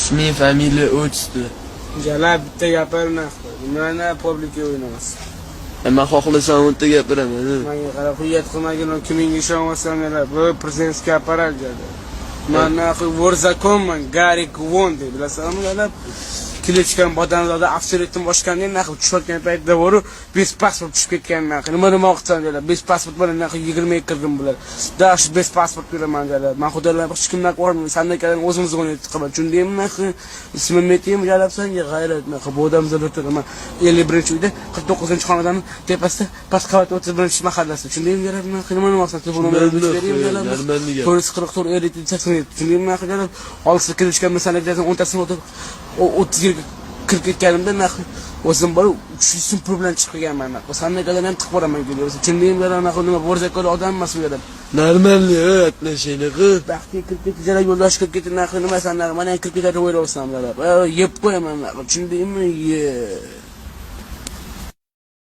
isming, familiya, отчество. Jala bitta gapirma. Mana publika o'ynamas. Men xohlasam o'nta gapiraman. Menga qarab, hujjat qilmagan kimga ishonmasanlar, bu prezidentskiy apparat jada. Men Vorzakonman, Gary Gvondi, bilasanmi ular? Klichkan Bodanzoda absolyutni boshqandan naql tushayotgan paytda boru bez pasport tushib ketgan naql. Nima demoqchisan deylar? Bez pasport bilan naql 20 kirdim bular. Dash bez pasport beraman deylar. Men xudolar hech kimdan qo'rqmayman. Sandan keyin o'zimiz o'ynayib chiqaman. Tushundingmi naql? Ismim metim jalabsanga g'ayrat naql. Bodanzoda turaman. 51-uyda 49-xonadan tepasida past qavat 31-mahallasi. Tushundingmi jalab naql? Nima demoqchisan? Telefonimni berib jalab. Polis 44 eliti 87. Tushundingmi naql jalab? Olsa klichkan masalaladan 10tasini o'tib 30 yilga kirib ketganimda naql o'zim bor 300 so'm pul bilan chiqib kelganman naql. Sandaga ham tiqib boraman deydi. Tushundingmi naql? Nima bo'rzakor odam emas bu yerda. Normalniy отношениyaga. Baxtga kirib ketdi, yo'ldosh kirib ketdi naql. Nima san naql? Mana kirib ketadi o'ylayapsan bular. Yeb qo'yaman naql. Tushundingmi?